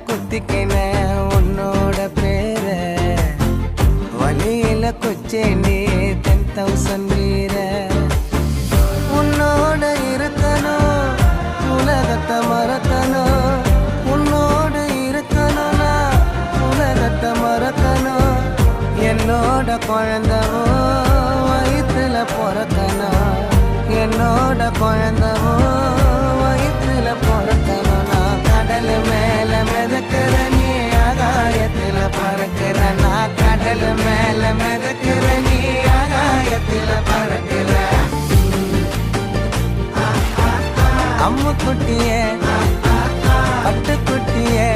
குத்திக்கின உன்னோட பேர வழியில கொச்சேண்டி 10,000 வீர உன்னோட இருக்கணும் உலகத்தை மறக்கணும் உன்னோடு இருக்கணும்னா உலகத்தை மறக்கணும் என்னோட குழந்தவோ வயிற்றுல பிறக்கணும் என்னோட குழந்தவோ வயிற்றுல பிறக்கணும் நான் கடல் மேல மிதக்கிற நீ ஆகாயத்துல பறக்கிற நான் கடல் மேல மிதக்கிற நீ ஆகாயத்துல பறக்கிற அம்மு குட்டியே பட்டு குட்டியே